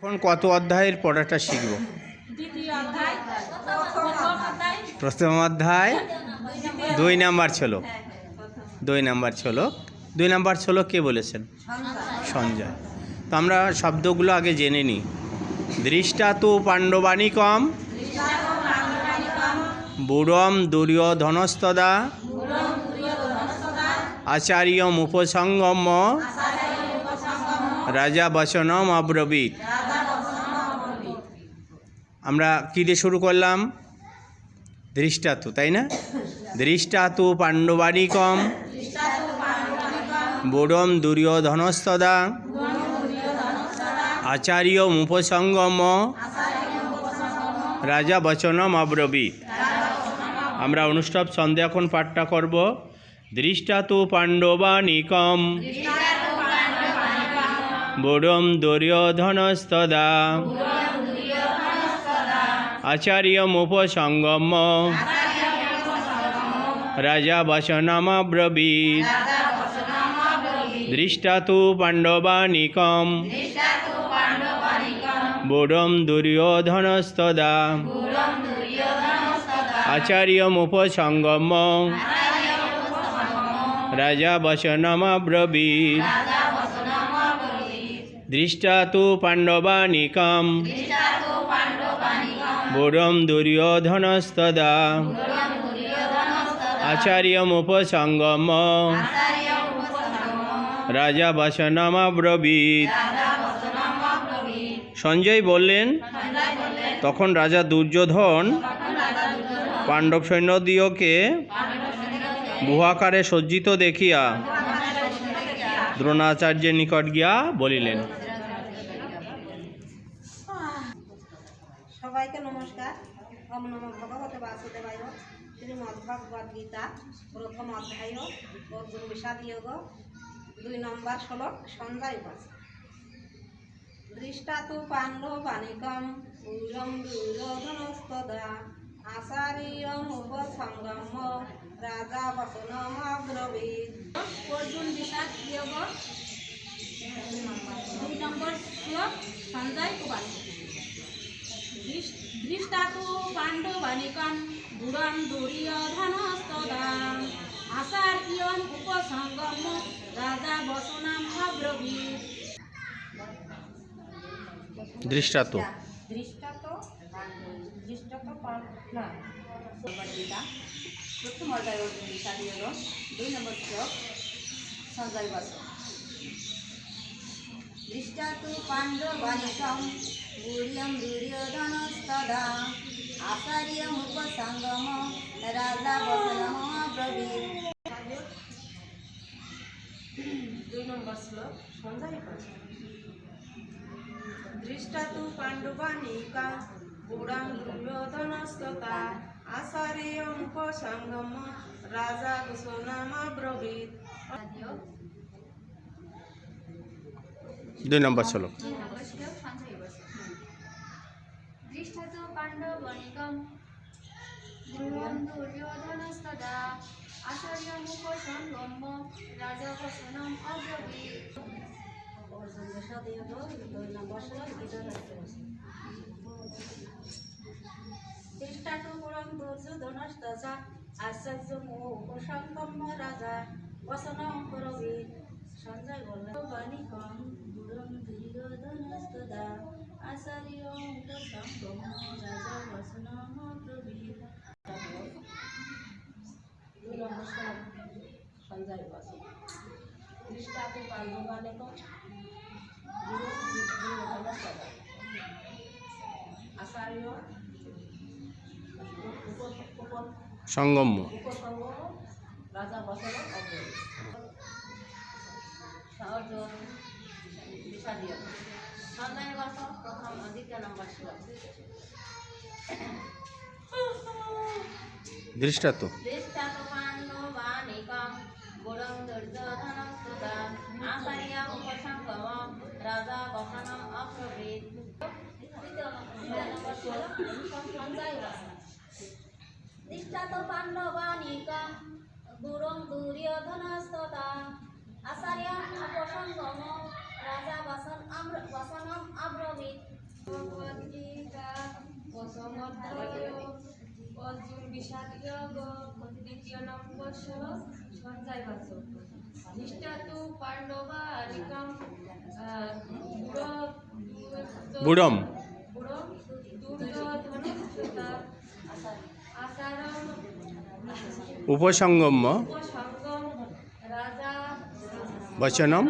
এখন কত অধ্যায়ের পড়াটা শিখব? প্রথম অধ্যায় 2 নাম্বার শ্লোক। 2 নাম্বার শ্লোক। 2 নাম্বার শ্লোক কে বলেছেন? সঞ্জয়। তো আমরা শব্দগুলো আগে জেনে নিই। দৃষ্টা তু পাণ্ডবানিকম বুড়ম দুর্যোধনস্তদা আচার্যমুপসঙ্গম্য রাজা বচনম অব্রবীত। আমরা কী দিয়ে শুরু করলাম? দৃষ্টাতু, তাই না? দৃষ্টাতু পাণ্ডবানিকম বুড়ম দুর্যোধনস্তদা আচার্যমুপসঙ্গম্য রাজা বচনম অব্রবীত। আমরা অনুষ্ঠব ছন্দে এখন পাঠটা করব। দৃষ্টাতু পাণ্ডবানিকম বুড়ম দুর্যোধনস্তদা আচার্যমুপসঙ্গম্য রাজা বচনম অব্রবীত। দৃষ্টাতু পাণ্ডবানিকম বুড়ম দুর্যোধনস্তদা আচার্যমুপসঙ্গম্য রাজা বচনম অব্রবীত। দৃষ্টাতু পাণ্ডবানিকম বুড়ম দুর্যোধনস্তদা আচার্যমুপসঙ্গম্য রাজা বচনম অব্রবীত। সঞ্জয় বললেন, তখন রাজা দুর্যোধন পাণ্ডব সৈন্যদিওকে গুহাকারে সজ্জিত দেখিয়া দ্রোণাচার্যের নিকট গিয়া বলিলেন। সবাইকে নমস্কার। ওম নমো ভগবতে বাসুদেবায়। শ্রীমদ্ভগবদ্ গীতা প্রথম অধ্যায় অর্জুন বিষাদ যোগ 2 নম্বর শ্লোক সঞ্জয় উপাসনা। দৃষ্টাতু পাণ্ডবানিকম বুড়ম দুর্যোধনস্তদা আচার্যমুপসঙ্গম্য রাজা বচনম অব্রবীত। অর্জুন বিষাদ যোগ 2 নম্বর শ্লোক সঞ্জয় উপাসনা। দৃষ্টাতু পাণ্ডবানিকম বুড়ম দুর্যোধনস্তদা আচার্যমুপসঙ্গম্য রাজা বচনম অব্রবীত। দৃষ্টাতু প্রথম অধ্যায় অর্জুন বিষাদ যোগ 2 নম্বর শ্লোক সঞ্জয় উপাসনা। দৃষ্টাতু পাণ্ডবানিকম বুড়ম দুর্যোধনস্তদা আচার্যমুপসঙ্গম্য রাজা বচনম অব্রবীত। 2 নম্বর শ্লোক সঞ্জয় উপাসনা। দৃষ্টাতু পাণ্ডবানিকম বুড়ম দুর্যোধনস্তদা আচার্যমুপসঙ্গম্য রাজা বচনম অব্রবীত। 2 নম্বর শ্লোক। দৃষ্টাতু পাণ্ডবানিকম বুড়ম দুর্যোধনস্তদা আচার্যমুপসঙ্গম্য রাজা বচনম অব্রবীত। অর্জুন বিষাদ যোগ 2 নম্বর শ্লোক দৃষ্টাতু বুড়ম দুর্যোধনস্তদা আচার্যমুপসঙ্গম্য রাজা বচনম অব্রবীত। সঞ্জয় বললেন, বানিকম বুড়ম দুর্যোধনস্তদা আচার্যমুপসঙ্গম্য রাজা বচনম অব্রবীত। 2 নম্বর শ্লোক সঞ্জয় উপাসনা। দৃষ্টাতু পাণ্ডবানিকম বুড়ম দুর্যোধনস্তদা সঙ্গম্য রাজা বচনম অব্রবীত। অর্জুন বিষাদ যোগ সঞ্জয় উপাসনা প্রথম 2 নম্বর শ্লোক। দৃষ্টাতু দৃষ্টাতু পাণ্ডবানিকম বুড়ম দুর্যোধনস্তদা আচার্যমুপসঙ্গম্য রাজা বচনম অব্রবীত। 3 নম্বর শ্লোক সঞ্জয় উপাসনা। দৃষ্টাতু পাণ্ডবানিকম বুড়ম দুর্যোধনস্তদা আচার্যমুপসঙ্গম্য রাজা বচনম অব্রবীত। বিষাদযোগ দ্বিতীয় নম্বর শ্লোক সঞ্চয়বাচক নিষ্ঠা তু পাণ্ডবানিকম বুড়ম দুর্যোধনস্তুতা আচারম উপসঙ্গম্য উপসঙ্গম রাজা বচনম